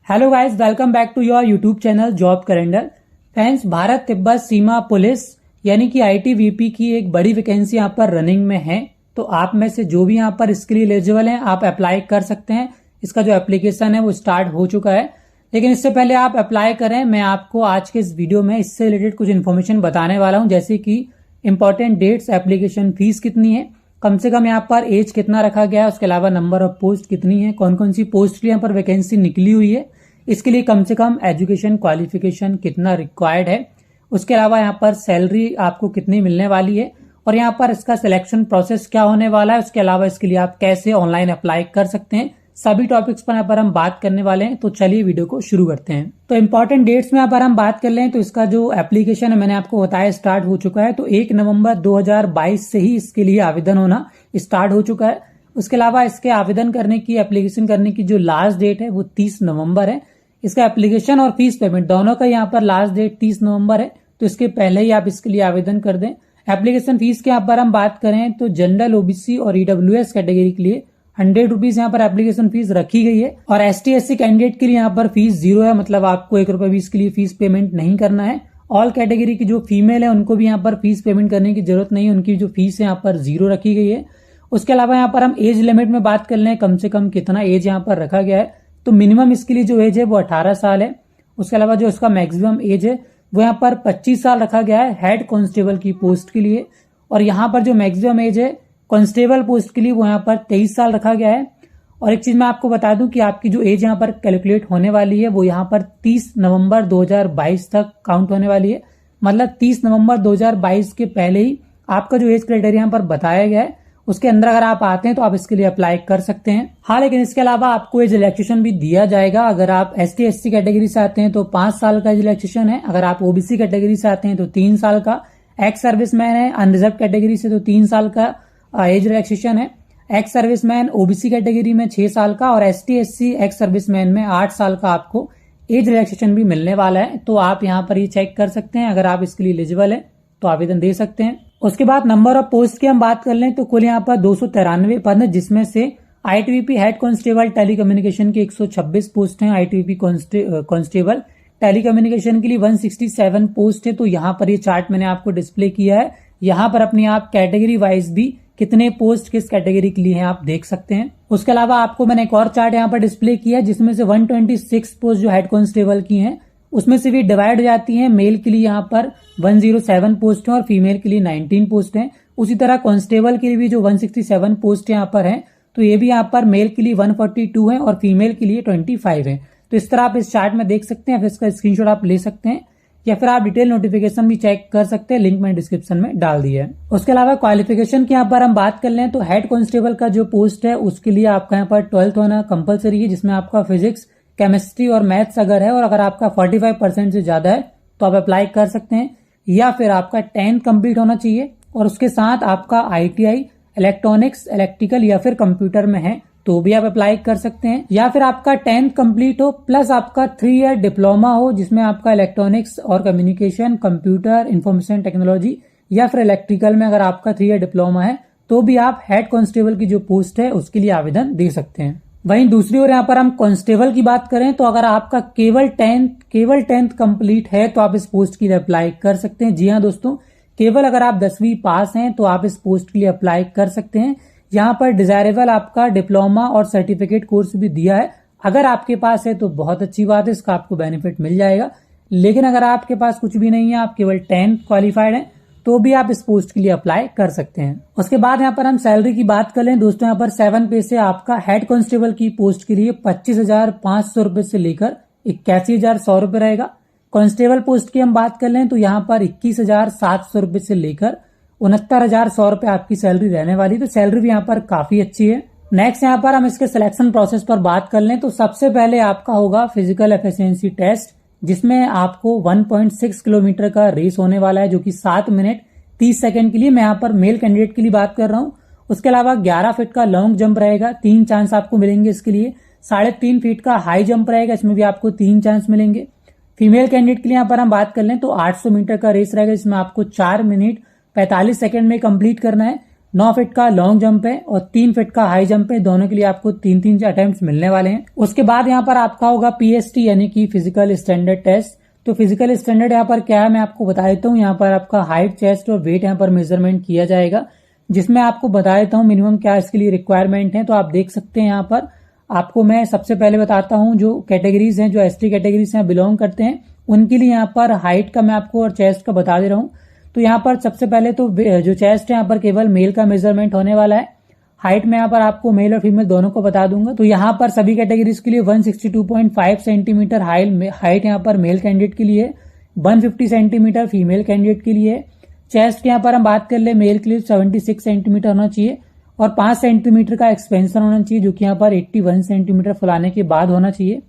Hello guys, welcome back to your YouTube channel job calendar. Friends, Bharat Tibet सीमा police यानी कि ITBP की एक बड़ी वैकेंसी यहाँ पर रनिंग में है। तो आप में से जो भी यहाँ पर इसके लिए एलिजिबल हैं, आप अप्लाई कर सकते हैं। इसका जो एप्लीकेशन है वो स्टार्ट हो चुका है, लेकिन इससे पहले आप अप्लाई करें, मैं आपको आज के इस वीडियो में इससे रिलेटेड कुछ इन्फॉर्मेशन बताने वाला हूँ, जैसे कि इंपॉर्टेंट डेट्स, एप्लीकेशन फीस कितनी है, कम से कम यहाँ पर एज कितना रखा गया है, उसके अलावा नंबर ऑफ पोस्ट कितनी है, कौन कौन सी पोस्ट की यहाँ पर वैकेंसी निकली हुई है, इसके लिए कम से कम एजुकेशन क्वालिफिकेशन कितना रिक्वायर्ड है, उसके अलावा यहाँ पर सैलरी आपको कितनी मिलने वाली है और यहाँ पर इसका सिलेक्शन प्रोसेस क्या होने वाला है, उसके अलावा इसके लिए आप कैसे ऑनलाइन अप्लाई कर सकते हैं, सभी टॉपिक्स पर यहाँ पर हम बात करने वाले हैं। तो चलिए वीडियो को शुरू करते हैं। तो इंपॉर्टेंट डेट्स में यहाँ पर हम बात कर लें तो इसका जो एप्लीकेशन है मैंने आपको बताया स्टार्ट हो चुका है। तो 1 नवंबर 2022 से ही इसके लिए आवेदन होना स्टार्ट हो चुका है। उसके अलावा इसके आवेदन करने की, एप्लीकेशन करने की जो लास्ट डेट है वो 30 नवंबर है। इसका एप्लीकेशन और फीस पेमेंट दोनों का यहाँ पर लास्ट डेट 30 नवंबर है, तो इसके पहले ही आप इसके लिए आवेदन कर दें। एप्लीकेशन फीस के यहाँ पर हम बात करें तो जनरल, ओबीसी और ईडब्ल्यूएस कैटेगरी के लिए 100 रुपीज यहाँ पर एप्लीकेशन फीस रखी गई है और एसटी एससी कैंडिडेट के लिए यहाँ पर फीस 0 है, मतलब आपको 1 रुपए भी इसके लिए फीस पेमेंट नहीं करना है। ऑल कैटेगरी की जो फीमेल है उनको भी यहाँ पर फीस पेमेंट करने की जरूरत नहीं है, उनकी जो फीस है यहाँ पर 0 रखी गई है। उसके अलावा यहाँ पर हम एज लिमिट में बात कर लें, कम से कम कितना एज यहाँ पर रखा गया है, तो मिनिमम इसके लिए जो एज है वो 18 साल है। उसके अलावा जो इसका मैक्सिमम एज है वो यहाँ पर 25 साल रखा गया है हेड कांस्टेबल की पोस्ट के लिए, और यहाँ पर जो मैक्सिमम एज है कांस्टेबल पोस्ट के लिए वो यहाँ पर 23 साल रखा गया है। और एक चीज मैं आपको बता दूं कि आपकी जो एज यहाँ पर कैलकुलेट होने वाली है वो यहाँ पर 30 नवंबर 2022 तक काउंट होने वाली है, मतलब 30 नवंबर 2022 के पहले ही आपका जो एज क्राइटेरिया यहाँ पर बताया गया है उसके अंदर अगर आप आते हैं तो आप इसके लिए अप्लाई कर सकते हैं। हाँ, लेकिन इसके अलावा आपको एज रिलैक्सेशन भी दिया जाएगा। अगर आप एसटी एससी कैटेगरी से आते हैं तो 5 साल का एज रिलैक्सेशन है, अगर आप ओबीसी कैटेगरी से आते हैं तो 3 साल का, एक्स सर्विसमैन है अनरिजर्व कैटेगरी से तो 3 साल का एज रिलैक्सेशन है, एक्स सर्विसमैन ओबीसी कैटेगरी में 6 साल का और एसटी एससी एक्स सर्विसमैन में 8 साल का आपको एज रिलैक्सेशन भी मिलने वाला है। तो आप यहाँ पर ये चेक कर सकते हैं, अगर आप इसके लिए एलिजिबल है तो आवेदन दे सकते हैं। उसके बाद नंबर ऑफ पोस्ट की हम बात कर लें तो कुल यहाँ पर 293 पद है, जिसमें से आईटीबीपी हेड कांस्टेबल टेलीकम्युनिकेशन की 126 पोस्ट हैं, आईटीबीपी कांस्टेबल टेलीकम्युनिकेशन के लिए 167 पोस्ट है। तो यहाँ पर ये चार्ट मैंने आपको डिस्प्ले किया है, यहाँ पर अपने आप कैटेगरी वाइज भी कितने पोस्ट किस कैटेगरी के लिए हैं आप देख सकते हैं। उसके अलावा आपको मैंने एक और चार्ट यहाँ पर डिस्प्ले किया है जिसमें से 126 पोस्ट जो हेड कांस्टेबल की हैं उसमें से भी डिवाइड हो जाती हैं। मेल के लिए यहाँ पर 107 पोस्ट हैं और फीमेल के लिए 19 पोस्ट हैं। उसी तरह कांस्टेबल के लिए भी जो 167 पोस्ट यहाँ पर हैं, तो ये भी यहाँ पर मेल के लिए 142 है और फीमेल के लिए 25 है। तो इस तरह आप इस चार्ट में देख सकते हैं, फिर इसका स्क्रीनशॉट आप ले सकते हैं या फिर आप डिटेल नोटिफिकेशन भी चेक कर सकते हैं, लिंक मैंने डिस्क्रिप्शन में डाल दिया है। उसके अलावा क्वालिफिकेशन की यहाँ पर हम बात कर लें तो हेड कांस्टेबल का जो पोस्ट है उसके लिए आपका यहाँ पर 12th होना कंपलसरी है, जिसमें आपका फिजिक्स, केमिस्ट्री और मैथ्स अगर है और अगर आपका 45% से ज्यादा है तो आप अप्लाई कर सकते हैं, या फिर आपका 10th कंप्लीट होना चाहिए और उसके साथ आपका आईटीआई इलेक्ट्रॉनिक्स, इलेक्ट्रिकल या फिर कंप्यूटर में है तो भी आप अप्लाई कर सकते हैं, या फिर आपका 10th कंप्लीट हो प्लस आपका 3 ईयर डिप्लोमा हो जिसमें आपका इलेक्ट्रॉनिक्स और कम्युनिकेशन, कंप्यूटर, इंफॉर्मेशन टेक्नोलॉजी या फिर इलेक्ट्रिकल में अगर आपका 3 ईयर डिप्लोमा है तो भी आप हेड कांस्टेबल की जो पोस्ट है उसके लिए आवेदन दे सकते हैं। वहीं दूसरी ओर यहाँ पर हम कांस्टेबल की बात करें तो अगर आपका केवल 10th कंप्लीट है तो आप इस पोस्ट के लिए अप्लाई कर सकते हैं। जी हाँ दोस्तों, केवल अगर आप 10वीं पास हैं तो आप इस पोस्ट के लिए अप्लाई कर सकते हैं। यहाँ पर डिजायरेबल आपका डिप्लोमा और सर्टिफिकेट कोर्स भी दिया है, अगर आपके पास है तो बहुत अच्छी बात है, इसका आपको बेनिफिट मिल जाएगा। लेकिन अगर आपके पास कुछ भी नहीं है, आप केवल 10th क्वालिफाइड हैं तो भी आप इस पोस्ट के लिए अप्लाई कर सकते हैं। उसके बाद यहाँ पर हम सैलरी की बात कर लें दोस्तों, यहाँ पर 7 पे से आपका हेड कांस्टेबल की पोस्ट के लिए 25,500 रुपए से लेकर 81,100 रुपए रहेगा। कांस्टेबल पोस्ट की हम बात कर लें तो यहाँ पर 21,700 रुपए से लेकर 69,100 रुपए आपकी सैलरी रहने वाली, तो सैलरी भी यहाँ पर काफी अच्छी है। नेक्स्ट यहाँ पर हम इसके सिलेक्शन प्रोसेस पर बात कर लें तो सबसे पहले आपका होगा फिजिकल एफिशिएंसी टेस्ट, जिसमें आपको 1.6 किलोमीटर का रेस होने वाला है जो कि 7 मिनट 30 सेकंड के लिए, मैं यहाँ पर मेल कैंडिडेट के लिए बात कर रहा हूँ। उसके अलावा 11 फीट का लॉन्ग जंप रहेगा, 3 चांस आपको मिलेंगे इसके लिए। 3.5 फीट का हाई जंप रहेगा, इसमें भी आपको 3 चांस मिलेंगे। फीमेल कैंडिडेट के लिए यहाँ पर हम बात कर लें तो 800 मीटर का रेस रहेगा, जिसमें आपको 4 मिनट 45 सेकंड में कंप्लीट करना है। 9 फीट का लॉन्ग जंप है और 3 फीट का हाई जंप है। दोनों के लिए आपको 3-3 अटेम्प्ट मिलने वाले हैं। उसके बाद यहाँ पर आपका होगा पीएसटी यानी कि फिजिकल स्टैंडर्ड टेस्ट। तो फिजिकल स्टैंडर्ड यहाँ पर क्या है मैं आपको बता देता हूँ। यहाँ पर आपका हाइट, चेस्ट और वेट यहाँ पर मेजरमेंट किया जाएगा, जिसमें आपको बता देता हूँ मिनिमम क्या इसके लिए रिक्वायरमेंट है। तो आप देख सकते हैं यहाँ पर आपको मैं सबसे पहले बताता हूँ जो कैटेगरीज हैं, जो एसटी कैटेगरीज हैं बिलोंग करते हैं, उनके लिए यहाँ पर हाइट का मैं आपको और चेस्ट का बता दे रहा हूँ। तो यहाँ पर सबसे पहले तो जो चेस्ट है यहाँ पर केवल मेल का मेजरमेंट होने वाला है। हाइट में यहाँ पर आपको मेल और फीमेल दोनों को बता दूंगा। तो यहाँ पर सभी कैटेगरीज के लिए 162.5 सेंटीमीटर हाइट यहाँ पर मेल कैंडिडेट के लिए, 150 सेंटीमीटर फीमेल कैंडिडेट के लिए। चेस्ट की यहाँ पर हम बात कर ले, मेल के लिए 76 सेंटीमीटर होना चाहिए और 5 सेंटीमीटर का एक्सपेंशन होना चाहिए, जो कि यहाँ पर 81 सेंटीमीटर फुलाने के बाद होना चाहिए।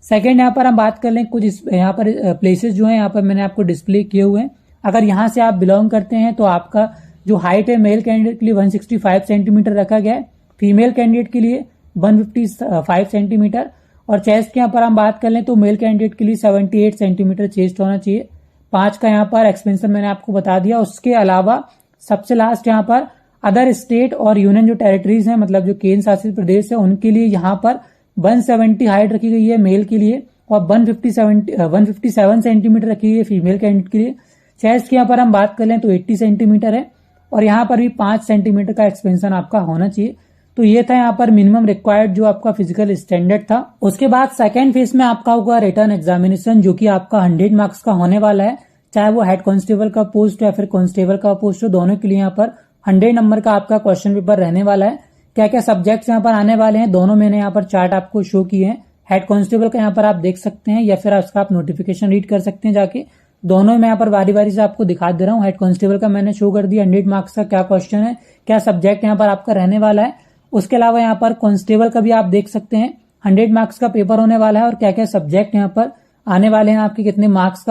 सेकेंड यहाँ पर हम बात कर लें कुछ यहाँ पर प्लेसेस जो है यहाँ पर मैंने आपको डिस्प्ले किए हुए हैं। अगर यहाँ से आप बिलोंग करते हैं तो आपका जो हाइट है मेल कैंडिडेट के लिए 165 सेंटीमीटर रखा गया है, फीमेल कैंडिडेट के लिए 155 सेंटीमीटर और चेस्ट के यहाँ पर हम बात कर लें तो मेल कैंडिडेट के लिए 78 सेंटीमीटर चेस्ट होना चाहिए। 5 का यहाँ पर एक्सपेंशन मैंने आपको बता दिया। उसके अलावा सबसे लास्ट यहाँ पर अदर स्टेट और यूनियन जो टेरिटरीज हैं, मतलब जो केंद्र शासित प्रदेश है, उनके लिए यहाँ पर 170 हाइट रखी गई है मेल के लिए और 157 सेंटीमीटर रखी गई है फीमेल कैंडिडेट के लिए। चेस्ट की यहाँ पर हम बात कर लें तो 80 सेंटीमीटर है और यहाँ पर भी 5 सेंटीमीटर का एक्सपेंशन आपका होना चाहिए। तो ये था यहाँ पर मिनिमम रिक्वायर्ड जो आपका फिजिकल स्टैंडर्ड था। उसके बाद सेकेंड फेज में आपका होगा रिटर्न एग्जामिनेशन, जो कि आपका 100 मार्क्स का होने वाला है। चाहे वो हेड कांस्टेबल का पोस्ट या फिर कांस्टेबल का पोस्ट हो, दोनों के लिए यहाँ पर 100 नंबर का आपका क्वेश्चन पेपर रहने वाला है। क्या क्या सब्जेक्ट्स यहाँ पर आने वाले हैं, दोनों मैंने यहाँ पर चार्ट आपको शो किए हैं। हेड कांस्टेबल का यहाँ पर आप देख सकते हैं या फिर उसका आप नोटिफिकेशन रीड कर सकते हैं जाके। दोनों मैं यहाँ पर बारी बारी से आपको दिखा दे रहा हूँ। हेड कांस्टेबल का मैंने शो कर दिया 100 मार्क्स का क्या क्वेश्चन है, क्या सब्जेक्ट यहाँ पर आपका रहने वाला है। उसके अलावा यहाँ पर कांस्टेबल का भी आप देख सकते हैं 100 मार्क्स का पेपर होने वाला है और क्या क्या सब्जेक्ट यहाँ पर आने वाले हैं, आपके कितने मार्क्स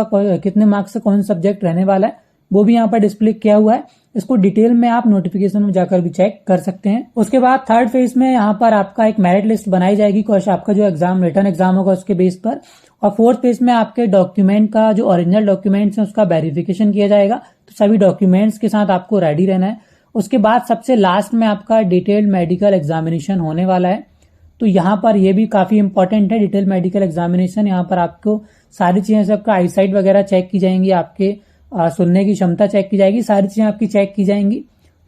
का कौन सब्जेक्ट रहने वाला है, वो भी यहाँ पर डिस्प्ले किया हुआ है। इसको डिटेल में आप नोटिफिकेशन में जाकर भी चेक कर सकते हैं। उसके बाद थर्ड फेज में यहाँ पर आपका एक मेरिट लिस्ट बनाई जाएगी आपका जो एग्जाम रिटर्न एग्जाम होगा उसके बेस पर। और फोर्थ फेज में आपके डॉक्यूमेंट का जो ओरिजिनल डॉक्यूमेंट्स है उसका वेरिफिकेशन किया जाएगा। तो सभी डॉक्यूमेंट्स के साथ आपको रेडी रहना है। उसके बाद सबसे लास्ट में आपका डिटेल्ड मेडिकल एग्जामिनेशन होने वाला है। तो यहाँ पर ये भी काफी इंपॉर्टेंट है डिटेल मेडिकल एग्जामिनेशन। यहाँ पर आपको सारी चीजें, सबका आईसाइट वगैरह चेक की जाएंगी, आपके सुनने की क्षमता चेक की जाएगी, सारी चीजें आपकी चेक की जाएंगी।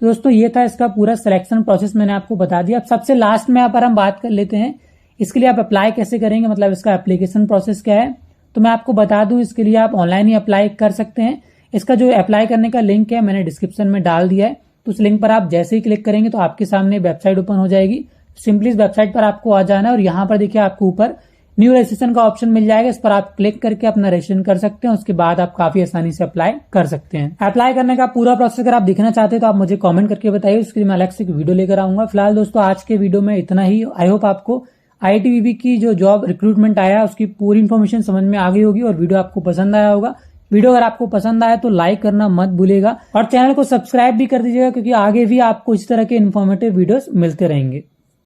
तो दोस्तों ये था इसका पूरा सिलेक्शन प्रोसेस, मैंने आपको बता दिया। अब सबसे लास्ट में यहाँ पर हम बात कर लेते हैं इसके लिए आप अप्लाई कैसे करेंगे, मतलब इसका एप्लीकेशन प्रोसेस क्या है। तो मैं आपको बता दूं, इसके लिए आप ऑनलाइन ही अप्लाई कर सकते हैं। इसका जो अप्लाई करने का लिंक है मैंने डिस्क्रिप्शन में डाल दिया है। तो उस लिंक पर आप जैसे ही क्लिक करेंगे तो आपके सामने वेबसाइट ओपन हो जाएगी। सिंपली इस वेबसाइट पर आपको आ जाना है और यहाँ पर देखिए आपको ऊपर न्यू रजिस्ट्रेशन का ऑप्शन मिल जाएगा। इस पर आप क्लिक करके अपना रजिस्ट्रेशन कर सकते हैं। उसके बाद आप काफी आसानी से अप्लाई कर सकते हैं। अप्लाई करने का पूरा प्रोसेस अगर आप देखना चाहते हैं तो आप मुझे कमेंट करके बताइए, उसके लिए मैं अलग से एक वीडियो लेकर आऊंगा। फिलहाल दोस्तों आज के वीडियो में इतना ही। आई होप आपको आईआईटी की जो जॉब रिक्रूटमेंट आया उसकी पूरी इन्फॉर्मेशन समझ में आ गई होगी और वीडियो आपको पसंद आया होगा। वीडियो अगर आपको पसंद आया तो लाइक करना मत भूलिएगा और चैनल को सब्सक्राइब भी कर दीजिएगा, क्योंकि आगे भी आपको इस तरह के इन्फॉर्मेटिव वीडियोस मिलते रहेंगे।